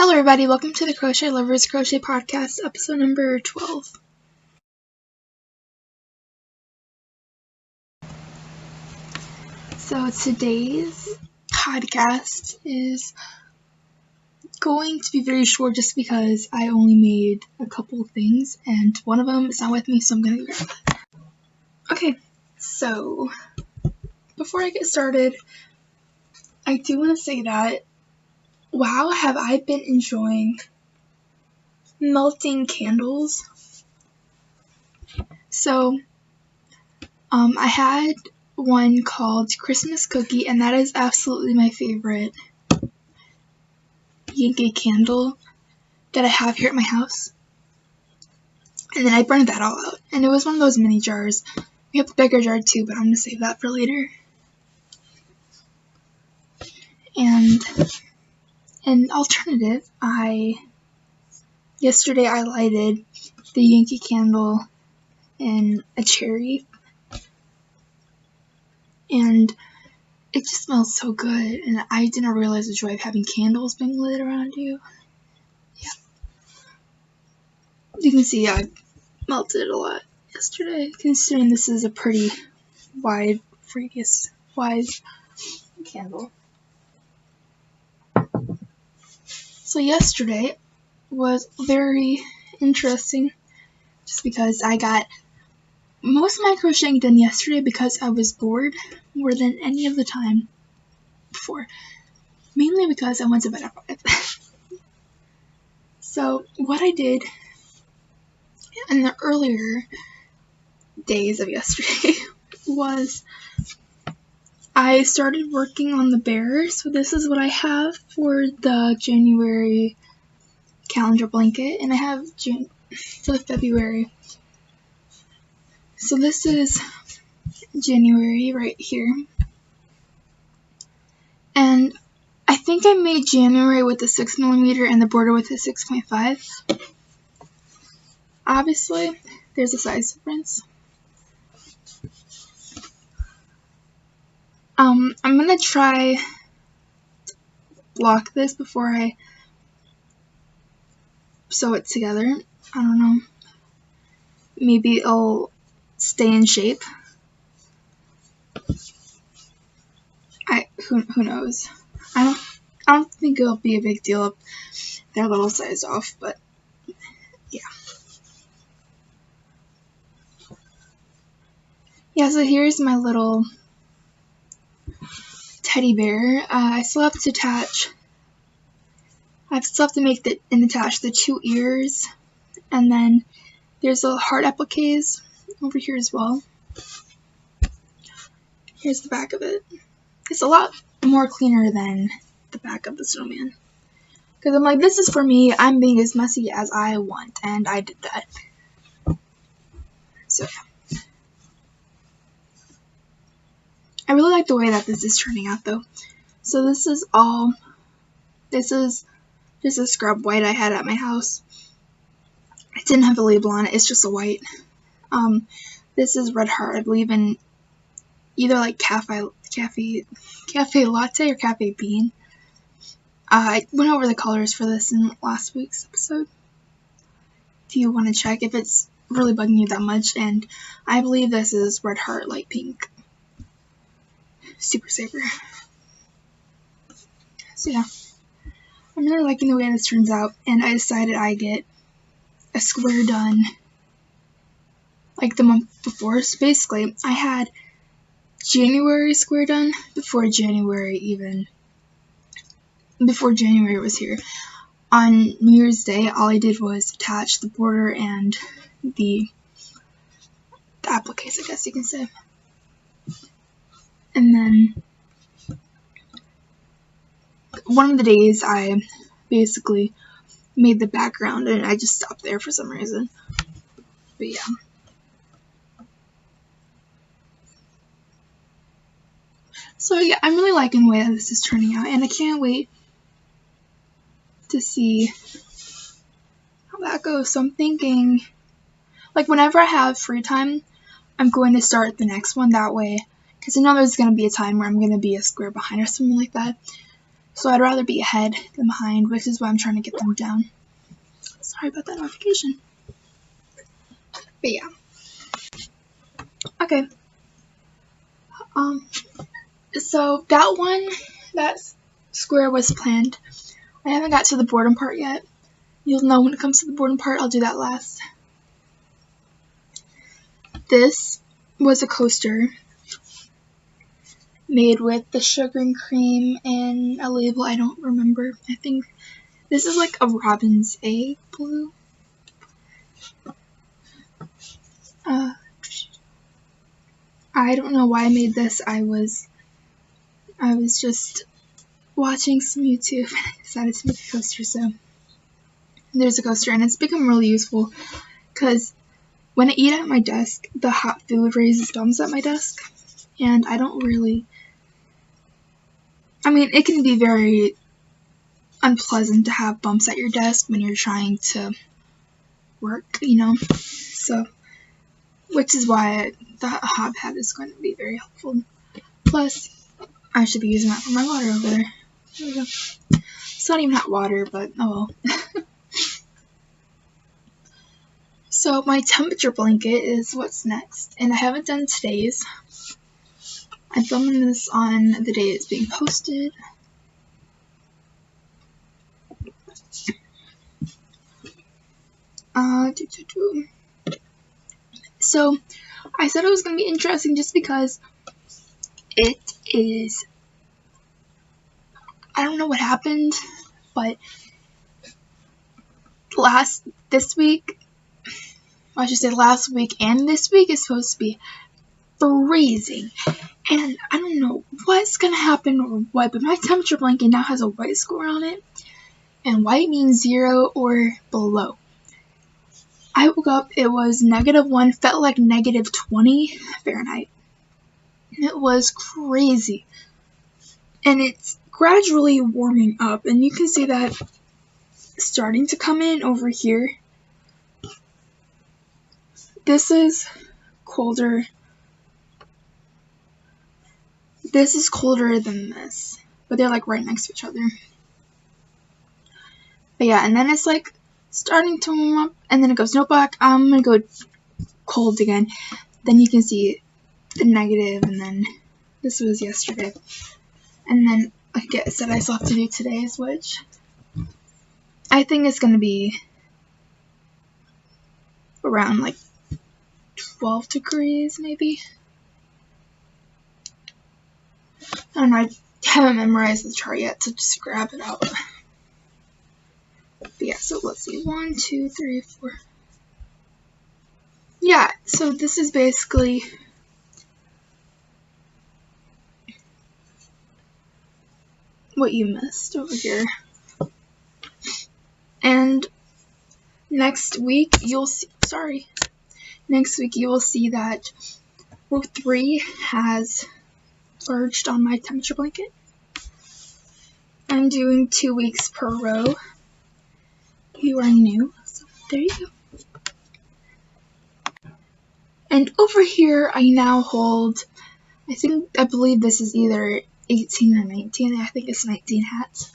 Hello everybody, welcome to the Crochet Lovers Crochet Podcast, episode number 12. So today's podcast is going to be very short just because I only made a couple of things and one of them is not with me, so I'm going to grab it. Okay, so before I get started, I do want to say that wow, have I been enjoying melting candles. So, I had one called Christmas Cookie, and that is absolutely my favorite Yankee candle that I have here at my house. And then I burned that all out, and it was one of those mini jars. We have the bigger jar too, but I'm going to save that for later. And an alternative, yesterday I lighted the Yankee candle in a cherry, and it just smells so good, and I didn't realize the joy of having candles being lit around you. Yeah. You can see I melted a lot yesterday, considering this is a pretty wide candle. So yesterday was very interesting just because I got most of my crocheting done yesterday because I was bored more than any of the time before. Mainly because I went to bed at 5. So what I did in the earlier days of yesterday was I started working on the bear. So this is what I have for the January calendar blanket, and I have for the February. So this is January right here, and I think I made January with the 6mm and the border with the 6.5. Obviously, there's a size difference. I'm gonna try to block this before I sew it together. I don't know. Maybe it'll stay in shape. Who knows? I don't think it'll be a big deal if they're a little size off, but yeah. Yeah, so here's my little teddy bear. I still have to attach. I still have to make and attach the 2 ears, and then there's a heart appliques over here as well. Here's the back of it. It's a lot more cleaner than the back of the snowman. Because I'm like, this is for me. I'm being as messy as I want, and I did that. So yeah. I really like the way that this is turning out though. So this is just a scrub white I had at my house. It didn't have a label on it, it's just a white. This is Red Heart, I believe in either like cafe latte or cafe bean. I went over the colors for this in last week's episode, if you want to check if it's really bugging you that much. And I believe this is Red Heart Light Pink. Super Saver. So yeah, I'm really liking the way this turns out, and I decided I get a square done like the month before. So basically, I had January square done before January was here. On New Year's Day, all I did was attach the border and the appliques, I guess you can say. And then one of the days I basically made the background, and I just stopped there for some reason. But yeah. So yeah, I'm really liking the way that this is turning out, and I can't wait to see how that goes. So I'm thinking, like, whenever I have free time, I'm going to start the next one that way, because I know there's going to be a time where I'm going to be a square behind or something like that. So I'd rather be ahead than behind, which is why I'm trying to get them down. Sorry about that notification. But yeah. Okay. So that square was planned. I haven't got to the bottom part yet. You'll know when it comes to the bottom part, I'll do that last. This was a coaster made with the sugar and cream and a label I don't remember. I think this is like a robin's egg blue. I don't know why I made this. I was just watching some YouTube and I decided to make a coaster. So there's a coaster, and it's become really useful because when I eat at my desk, the hot food raises bumps at my desk, and I don't really, I mean, it can be very unpleasant to have bumps at your desk when you're trying to work, you know, so, which is why the hot pad is going to be very helpful. Plus, I should be using that for my water over there. There we go. It's not even hot water, but oh well. So my temperature blanket is what's next, and I haven't done today's. I'm filming this on the day it's being posted. So I said it was going to be interesting just because it is, I don't know what happened, but last week and this week is supposed to be freezing, and I don't know what's gonna happen or what, but my temperature blanket now has a white score on it, and white means 0 or below. I woke up, it was -1, felt like -20 Fahrenheit. It was crazy, and it's gradually warming up, and you can see that starting to come in over here. This is colder. This is colder than this, but they're like right next to each other. But yeah, and then it's like starting to warm up, and then it goes no black. I'm gonna go cold again. Then you can see the negative, and then this was yesterday. And then like I said, I still have to do today's, which I think is gonna be around like 12 degrees maybe. I don't know, I haven't memorized the chart yet, so just grab it out. But yeah, so let's see, 1, 2, 3, 4. Yeah, so this is basically what you missed over here. And next week you'll see, you will see that row 3 has merged on my temperature blanket. I'm doing 2 weeks per row. You are new, so there you go. And over here I now hold, I believe this is either 18 or 19, I think it's 19 hats.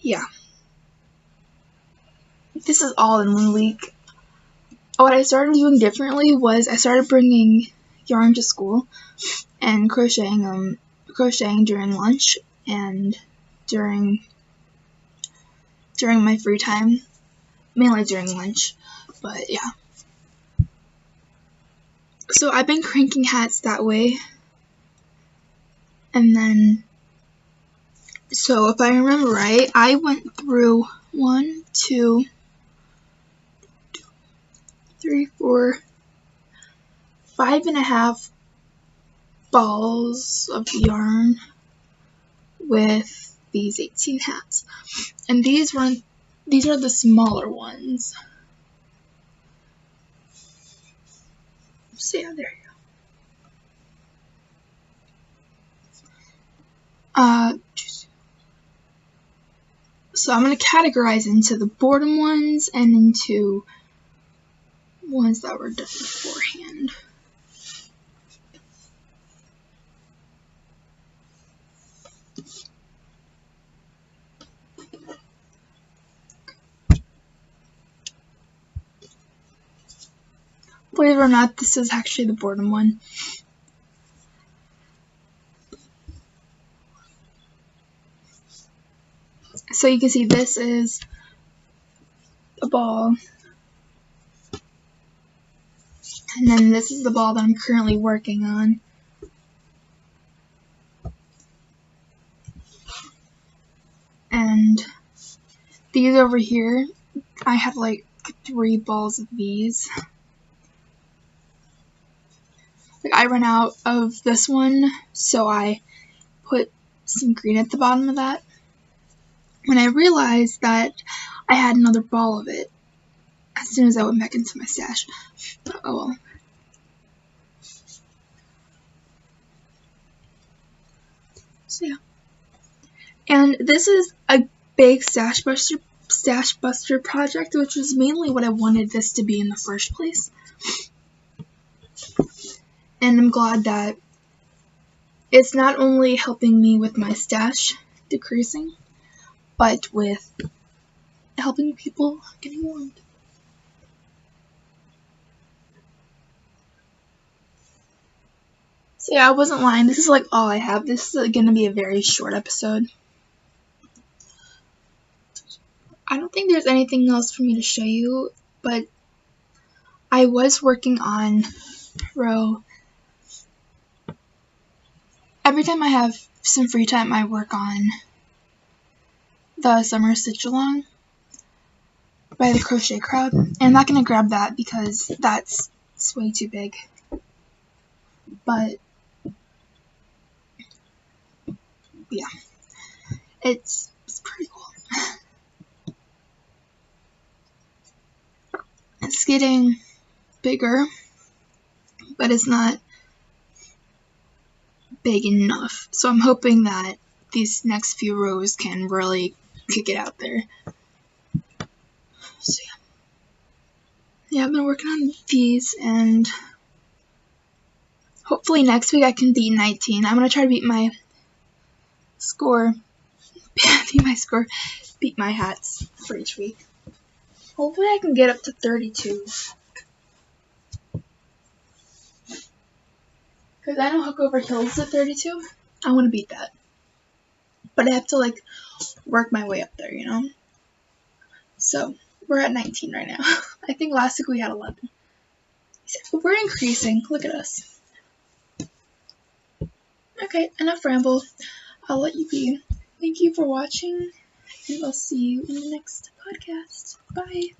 Yeah. This is all in 1 week. What I started doing differently was I started bringing yarn to school and crocheting during lunch and during my free time, mainly during lunch, but yeah. So I've been cranking hats that way, and then, so if I remember right, I went through 1, 2, 3, 4, 5.5 balls of yarn with these 18 hats, and these are the smaller ones. So yeah, there you go. So I'm going to categorize into the boredom ones and into ones that were done beforehand. Believe it or not, this is actually the boredom one. So you can see this is a ball. And then this is the ball that I'm currently working on. And these over here, I have like 3 balls of these. Like, I ran out of this one, so I put some green at the bottom of that. When I realized that I had another ball of it as soon as I went back into my stash. Oh well. So yeah. And this is a big stash buster project, which is mainly what I wanted this to be in the first place. And I'm glad that it's not only helping me with my stash decreasing, but with helping people getting warmed. So yeah, I wasn't lying. This is like all I have. This is going to be a very short episode. I don't think there's anything else for me to show you, but I was working on row. Every time I have some free time, I work on the Summer Stitch Along by the Crochet Crowd. And I'm not going to grab that because that's way too big. But yeah, it's pretty cool. It's getting bigger, but it's not big enough. So I'm hoping that these next few rows can really kick it out there. So yeah, I've been working on these, and hopefully next week I can beat 19. I'm gonna try to beat my score, beat my hats for each week. Hopefully I can get up to 32. Because I know Hook Over Hills at 32. I want to beat that. But I have to like work my way up there, you know? So we're at 19 right now. I think last week we had 11. We're increasing. Look at us. Okay, enough ramble. I'll let you be. Thank you for watching, and I'll see you in the next podcast. Bye.